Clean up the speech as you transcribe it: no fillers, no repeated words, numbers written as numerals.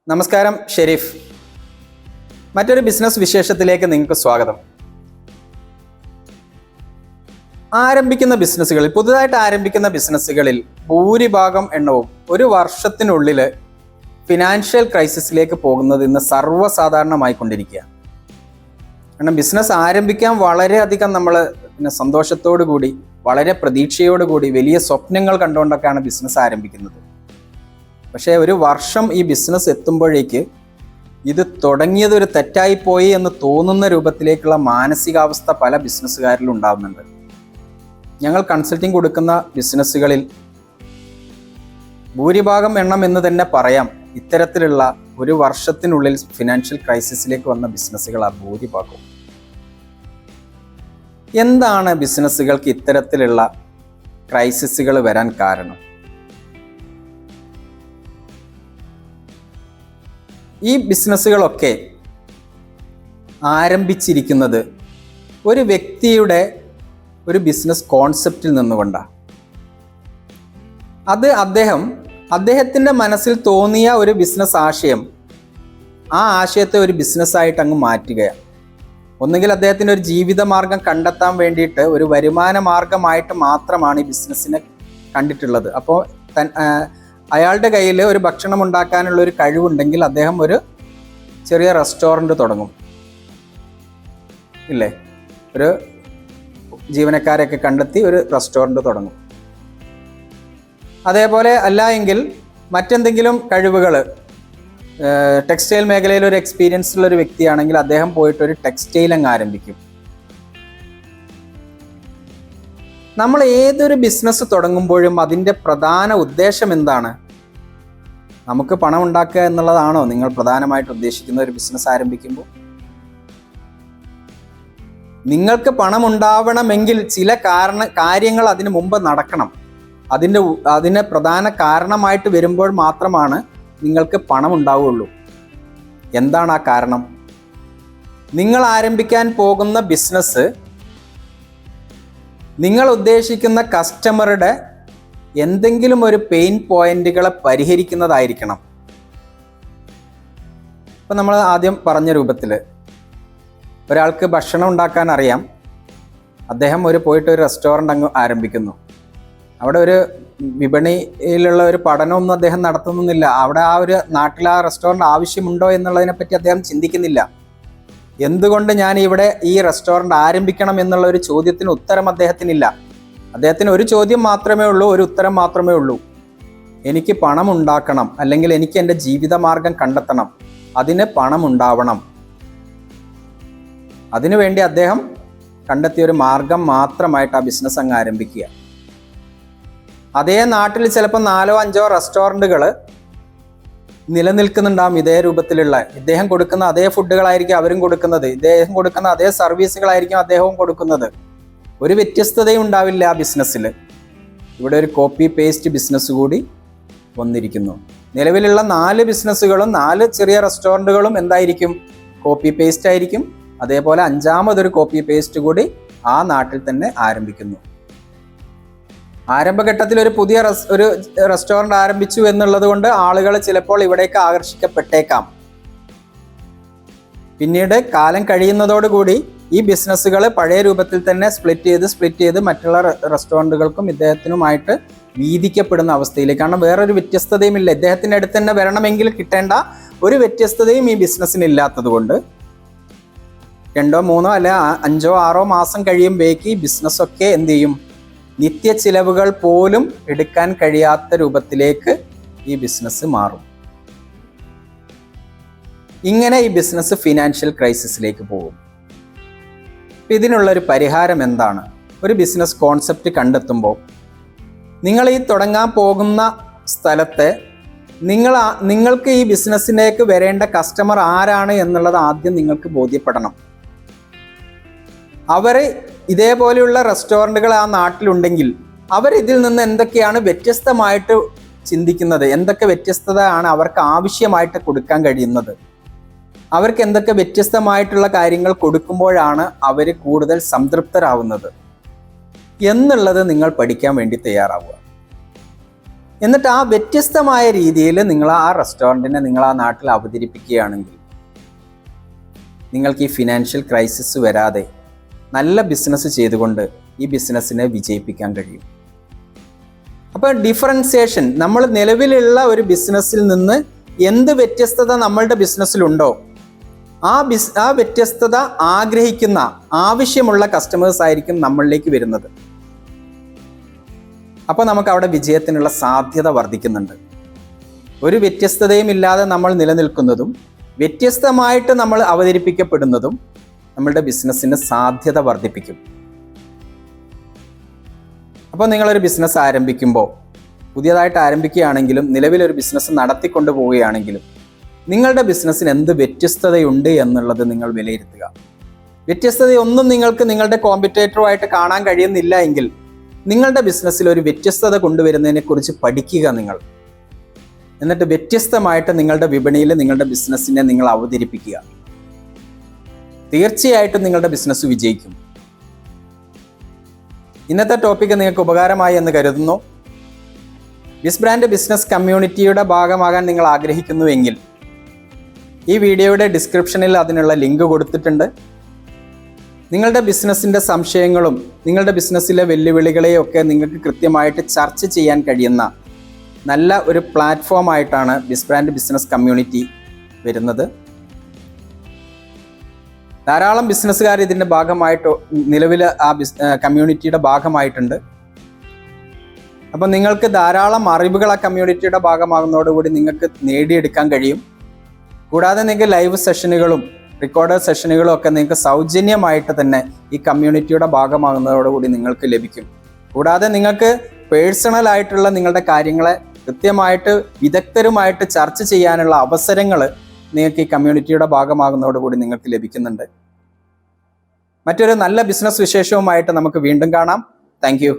നമസ്കാരം ഷെരീഫ്. മറ്റൊരു ബിസിനസ് വിശേഷത്തിലേക്ക് നിങ്ങൾക്ക് സ്വാഗതം. പുതുതായിട്ട് ആരംഭിക്കുന്ന ബിസിനസ്സുകളിൽ ഭൂരിഭാഗം എണ്ണവും ഒരു വർഷത്തിനുള്ളിൽ ഫിനാൻഷ്യൽ ക്രൈസിസിലേക്ക് പോകുന്നത് ഇന്ന് സർവ്വസാധാരണമായിക്കൊണ്ടിരിക്കുകയാണ്. കാരണം ബിസിനസ് ആരംഭിക്കാൻ വളരെയധികം നമ്മൾ സന്തോഷത്തോടു കൂടി, വളരെ പ്രതീക്ഷയോടുകൂടി, വലിയ സ്വപ്നങ്ങൾ കണ്ടുകൊണ്ടൊക്കെയാണ് ബിസിനസ് ആരംഭിക്കുന്നത്. പക്ഷേ ഒരു വർഷം ഈ ബിസിനസ് എത്തുമ്പോഴേക്ക് ഇത് തുടങ്ങിയത് ഒരു തെറ്റായിപ്പോയി എന്ന് തോന്നുന്ന രൂപത്തിലേക്കുള്ള മാനസികാവസ്ഥ പല ബിസിനസ്സുകാരിലും ഉണ്ടാകുന്നുണ്ട്. ഞങ്ങൾ കൺസൾട്ടിങ് കൊടുക്കുന്ന ബിസിനസ്സുകളിൽ ഭൂരിഭാഗം എണ്ണം എന്ന് തന്നെ പറയാം, ഇത്തരത്തിലുള്ള ഒരു വർഷത്തിനുള്ളിൽ ഫിനാൻഷ്യൽ ക്രൈസിസിലേക്ക് വന്ന ബിസിനസ്സുകളാണ് ഭൂരിഭാഗവും. എന്താണ് ബിസിനസ്സുകൾക്ക് ഇത്തരത്തിലുള്ള ക്രൈസിസുകൾ വരാൻ കാരണം? ഈ ബിസിനസ്സുകളൊക്കെ ആരംഭിച്ചിരിക്കുന്നത് ഒരു വ്യക്തിയുടെ ഒരു ബിസിനസ് കോൺസെപ്റ്റിൽ നിന്നുകൊണ്ടാണ്. അത് അദ്ദേഹത്തിൻ്റെ മനസ്സിൽ തോന്നിയ ഒരു ബിസിനസ് ആശയം, ആ ആശയത്തെ ഒരു ബിസിനസ്സായിട്ട് അങ്ങ് മാറ്റുകയാണ്. ഒന്നുകിൽ അദ്ദേഹത്തിൻ്റെ ഒരു ജീവിതമാർഗം കണ്ടെത്താൻ വേണ്ടിയിട്ട് ഒരു വരുമാന മാർഗമായിട്ട് മാത്രമാണ് ഈ ബിസിനസ്സിനെ കണ്ടിട്ടുള്ളത്. അപ്പോൾ അയാളുടെ കയ്യിൽ ഒരു ഭക്ഷണം ഉണ്ടാക്കാനുള്ള ഒരു കഴിവുണ്ടെങ്കിൽ അദ്ദേഹം ഒരു ചെറിയ റെസ്റ്റോറൻറ്റ് തുടങ്ങും, ഇല്ലേ? ഒരു ജീവനക്കാരെയൊക്കെ കണ്ടെത്തി ഒരു റെസ്റ്റോറൻറ്റ് തുടങ്ങും. അതേപോലെ അല്ല എങ്കിൽ മറ്റെന്തെങ്കിലും കഴിവുകൾ, ടെക്സ്റ്റൈൽ മേഖലയിൽ ഒരു എക്സ്പീരിയൻസ് ഉള്ള ഒരു വ്യക്തിയാണെങ്കിൽ അദ്ദേഹം പോയിട്ട് ഒരു ടെക്സ്റ്റൈൽ അങ്ങ് ആരംഭിക്കും. നമ്മൾ ഏതൊരു ബിസിനസ് തുടങ്ങുമ്പോഴും അതിൻ്റെ പ്രധാന ഉദ്ദേശം എന്താണ്? നമുക്ക് പണം ഉണ്ടാക്കുക എന്നുള്ളതാണോ നിങ്ങൾ പ്രധാനമായിട്ട് ഉദ്ദേശിക്കുന്ന ഒരു ബിസിനസ് ആരംഭിക്കുമ്പോൾ? നിങ്ങൾക്ക് പണം ഉണ്ടാവണമെങ്കിൽ ചില കാര്യങ്ങൾ അതിന് മുമ്പ് നടക്കണം. അതിന് പ്രധാന കാരണമായിട്ട് വരുമ്പോൾ മാത്രമാണ് നിങ്ങൾക്ക് പണം ഉണ്ടാവുകയുള്ളൂ. എന്താണ് ആ കാരണം? നിങ്ങൾ ആരംഭിക്കാൻ പോകുന്ന ബിസിനസ് നിങ്ങൾ ഉദ്ദേശിക്കുന്ന കസ്റ്റമറുടെ എന്തെങ്കിലും ഒരു പെയിൻ പോയിന്റുകളെ പരിഹരിക്കുന്നതായിരിക്കണം. ഇപ്പം നമ്മൾ ആദ്യം പറഞ്ഞ രൂപത്തിൽ ഒരാൾക്ക് ഭക്ഷണം ഉണ്ടാക്കാൻ അറിയാം, അദ്ദേഹം പോയിട്ട് ഒരു റെസ്റ്റോറൻ്റ് അങ്ങ് ആരംഭിക്കുന്നു. അവിടെ ഒരു വിപണിയിലുള്ള ഒരു പഠനമൊന്നും അദ്ദേഹം നടത്തുന്നില്ല. അവിടെ ആ ഒരു നാട്ടിൽ ആ റെസ്റ്റോറൻ്റ് ആവശ്യമുണ്ടോ എന്നുള്ളതിനെപ്പറ്റി അദ്ദേഹം ചിന്തിക്കുന്നില്ല. എന്തുകൊണ്ട് ഞാൻ ഇവിടെ ഈ റെസ്റ്റോറൻറ്റ് ആരംഭിക്കണം എന്നുള്ള ഒരു ചോദ്യത്തിന് ഉത്തരം അദ്ദേഹത്തിനില്ല. അദ്ദേഹത്തിന് ഒരു ചോദ്യം മാത്രമേ ഉള്ളൂ, ഒരു ഉത്തരം മാത്രമേ ഉള്ളൂ: എനിക്ക് പണം ഉണ്ടാക്കണം, അല്ലെങ്കിൽ എനിക്ക് എൻ്റെ ജീവിതമാർഗം കണ്ടെത്തണം, അതിന് പണം ഉണ്ടാവണം. അതിനുവേണ്ടി അദ്ദേഹം കണ്ടെത്തിയ ഒരു മാർഗം മാത്രമായിട്ട് ആ ബിസിനസ് അങ്ങ് ആരംഭിക്കുക. അതേ നാട്ടിൽ ചിലപ്പോൾ 4-5 റെസ്റ്റോറൻറ്റുകൾ നിലനിൽക്കുന്നുണ്ടാവും. ഇതേ രൂപത്തിലുള്ള, ഇദ്ദേഹം കൊടുക്കുന്ന അതേ ഫുഡുകളായിരിക്കും അവരും കൊടുക്കുന്നത്, ഇദ്ദേഹം കൊടുക്കുന്ന അതേ സർവീസുകളായിരിക്കും അദ്ദേഹവും കൊടുക്കുന്നത്. ഒരു വ്യത്യസ്തതയും ഉണ്ടാവില്ല ആ ബിസിനസ്സിൽ. ഇവിടെ ഒരു കോപ്പി പേസ്റ്റ് ബിസിനസ് കൂടി വന്നിരിക്കുന്നു. നിലവിലുള്ള 4 ബിസിനസ്സുകളും 4 ചെറിയ റെസ്റ്റോറൻറ്റുകളും എന്തായിരിക്കും? കോപ്പി പേസ്റ്റ് ആയിരിക്കും. അതേപോലെ 5ാമതൊരു കോപ്പി പേസ്റ്റ് കൂടി ആ നാട്ടിൽ തന്നെ ആരംഭിക്കുന്നു. ആരംഭഘട്ടത്തിൽ ഒരു പുതിയ ഒരു റെസ്റ്റോറൻറ്റ് ആരംഭിച്ചു എന്നുള്ളത് കൊണ്ട് ആളുകൾ ചിലപ്പോൾ ഇവിടേക്ക് ആകർഷിക്കപ്പെട്ടേക്കാം. പിന്നീട് കാലം കഴിയുന്നതോടുകൂടി ഈ ബിസിനസ്സുകൾ പഴയ രൂപത്തിൽ തന്നെ സ്പ്ലിറ്റ് ചെയ്ത് മറ്റുള്ള റെസ്റ്റോറൻറ്റുകൾക്കും ഇദ്ദേഹത്തിനുമായിട്ട് വീതിക്കപ്പെടുന്ന അവസ്ഥയിലേക്ക്. കാരണം വേറൊരു വ്യത്യസ്തതയും ഇല്ല. ഇദ്ദേഹത്തിൻ്റെ അടുത്ത് തന്നെ വരണമെങ്കിൽ കിട്ടേണ്ട ഒരു വ്യത്യസ്തതയും ഈ ബിസിനസ്സിന് ഇല്ലാത്തത് കൊണ്ട് 2, 3 അല്ല 5, 6 മാസം കഴിയുമ്പോഴേക്ക് ഈ ബിസിനസ്സൊക്കെ എന്ത് ചെയ്യും? നിത്യ ചിലവുകൾ പോലും എടുക്കാൻ കഴിയാത്ത രൂപത്തിലേക്ക് ഈ ബിസിനസ് മാറും. ഇങ്ങനെ ഈ ബിസിനസ് ഫിനാൻഷ്യൽ ക്രൈസിസിലേക്ക് പോകും. ഇതിനുള്ളൊരു പരിഹാരം എന്താണ്? ഒരു ബിസിനസ് കോൺസെപ്റ്റ് കണ്ടെത്തുമ്പോൾ നിങ്ങൾ ഈ തുടങ്ങാൻ പോകുന്ന സ്ഥലത്തെ നിങ്ങൾക്ക് ഈ ബിസിനസ്സിലേക്ക് വരേണ്ട കസ്റ്റമർ ആരാണ് എന്നുള്ളത് ആദ്യം നിങ്ങൾക്ക് ബോധ്യപ്പെടണം. അവർ ഇതേപോലെയുള്ള റെസ്റ്റോറൻറ്റുകൾ ആ നാട്ടിലുണ്ടെങ്കിൽ അവർ ഇതിൽ നിന്ന് എന്തൊക്കെയാണ് വ്യത്യസ്തമായിട്ട് ചിന്തിക്കുന്നത്, എന്തൊക്കെ വ്യത്യസ്തതയാണ് അവർക്ക് ആവശ്യമായിട്ട് കൊടുക്കാൻ കഴിയുന്നത്, അവർക്ക് എന്തൊക്കെ വ്യത്യസ്തമായിട്ടുള്ള കാര്യങ്ങൾ കൊടുക്കുമ്പോഴാണ് അവർ കൂടുതൽ സംതൃപ്തരാവുന്നത് എന്നുള്ളത് നിങ്ങൾ പഠിക്കാൻ വേണ്ടി തയ്യാറാവുക. എന്നിട്ട് ആ വ്യത്യസ്തമായ രീതിയിൽ നിങ്ങൾ ആ റെസ്റ്റോറൻറ്റിനെ നിങ്ങൾ ആ നാട്ടിൽ അവതരിപ്പിക്കുകയാണെങ്കിൽ നിങ്ങൾക്ക് ഈ ഫിനാൻഷ്യൽ ക്രൈസിസ് വരാതെ നല്ല ബിസിനസ് ചെയ്തുകൊണ്ട് ഈ ബിസിനസ്സിനെ വിജയിപ്പിക്കാൻ കഴിയും. അപ്പോൾ ഡിഫറൻസിയേഷൻ, നമ്മൾ നിലവിലുള്ള ഒരു ബിസിനസ്സിൽ നിന്ന് എന്ത് വ്യത്യസ്തത നമ്മളുടെ ബിസിനസ്സിലുണ്ടോ ആ വ്യത്യസ്തത ആഗ്രഹിക്കുന്ന ആവശ്യമുള്ള കസ്റ്റമേഴ്സ് ആയിരിക്കും നമ്മളിലേക്ക് വരുന്നത്. അപ്പോൾ നമുക്ക് അവിടെ വിജയത്തിനുള്ള സാധ്യത വർദ്ധിക്കുന്നുണ്ട്. ഒരു വ്യത്യസ്തതയും ഇല്ലാതെ നമ്മൾ നിലനിൽക്കുന്നതും വ്യത്യസ്തമായിട്ട് നമ്മൾ അവതരിപ്പിക്കപ്പെടുന്നതും നമ്മളുടെ ബിസിനസ്സിന് സാധ്യത വർദ്ധിപ്പിക്കും. അപ്പോൾ നിങ്ങളൊരു ബിസിനസ് ആരംഭിക്കുമ്പോൾ, പുതിയതായിട്ട് ആരംഭിക്കുകയാണെങ്കിലും നിലവിലൊരു ബിസിനസ് നടത്തിക്കൊണ്ടു പോവുകയാണെങ്കിലും നിങ്ങളുടെ ബിസിനസ്സിന് എന്ത് വ്യത്യസ്തതയുണ്ട് എന്നുള്ളത് നിങ്ങൾ വിലയിരുത്തുക. വ്യത്യസ്തതയൊന്നും നിങ്ങൾക്ക് നിങ്ങളുടെ കോമ്പറ്റേറ്ററുമായിട്ട് കാണാൻ കഴിയുന്നില്ല എങ്കിൽ നിങ്ങളുടെ ബിസിനസ്സിൽ ഒരു വ്യത്യസ്തത കൊണ്ടുവരുന്നതിനെക്കുറിച്ച് പഠിക്കുക നിങ്ങൾ. എന്നിട്ട് വ്യത്യസ്തമായിട്ട് നിങ്ങളുടെ വിപണിയിൽ നിങ്ങളുടെ ബിസിനസ്സിനെ നിങ്ങൾ അവതരിപ്പിക്കുക. തീർച്ചയായിട്ടും നിങ്ങളുടെ ബിസിനസ് വിജയിക്കും. ഇന്നത്തെ ടോപ്പിക്ക് നിങ്ങൾക്ക് ഉപകാരമായി എന്ന് കരുതുന്നു. ബിസ് ബ്രാൻഡ് ബിസിനസ് കമ്മ്യൂണിറ്റിയുടെ ഭാഗമാകാൻ നിങ്ങൾ ആഗ്രഹിക്കുന്നുവെങ്കിൽ ഈ വീഡിയോയുടെ ഡിസ്ക്രിപ്ഷനിൽ അതിനുള്ള ലിങ്ക് കൊടുത്തിട്ടുണ്ട്. നിങ്ങളുടെ ബിസിനസ്സിൻ്റെ സംശയങ്ങളും നിങ്ങളുടെ ബിസിനസ്സിലെ വെല്ലുവിളികളെയും ഒക്കെ നിങ്ങൾക്ക് കൃത്യമായിട്ട് ചർച്ച ചെയ്യാൻ കഴിയുന്ന നല്ല ഒരു പ്ലാറ്റ്ഫോമായിട്ടാണ് ബിസ് ബ്രാൻഡ് ബിസിനസ് കമ്മ്യൂണിറ്റി വരുന്നത്. ധാരാളം ബിസിനസ്സുകാർ ഇതിൻ്റെ ഭാഗമായിട്ട് നിലവിൽ ആ കമ്മ്യൂണിറ്റിയുടെ ഭാഗമായിട്ടുണ്ട്. അപ്പം നിങ്ങൾക്ക് ധാരാളം അറിവുകൾ ആ കമ്മ്യൂണിറ്റിയുടെ ഭാഗമാകുന്നതോടുകൂടി നിങ്ങൾക്ക് നേടിയെടുക്കാൻ കഴിയും. കൂടാതെ നിങ്ങൾക്ക് ലൈവ് സെഷനുകളും റെക്കോർഡഡ് സെഷനുകളും ഒക്കെ നിങ്ങൾക്ക് സൗജന്യമായിട്ട് തന്നെ ഈ കമ്മ്യൂണിറ്റിയുടെ ഭാഗമാകുന്നതോടുകൂടി നിങ്ങൾക്ക് ലഭിക്കും. കൂടാതെ നിങ്ങൾക്ക് പേഴ്സണലായിട്ടുള്ള നിങ്ങളുടെ കാര്യങ്ങളെ കൃത്യമായിട്ട് വിദഗ്ധരുമായിട്ട് ചർച്ച ചെയ്യാനുള്ള അവസരങ്ങൾ നിങ്ങൾക്ക് ഈ കമ്മ്യൂണിറ്റിയുടെ ഭാഗമാകുന്നതോടുകൂടി നിങ്ങൾക്ക് ലഭിക്കുന്നുണ്ട്. മറ്റൊരു നല്ല ബിസിനസ് വിശേഷവുമായിട്ട് നമുക്ക് വീണ്ടും കാണാം. Thank you.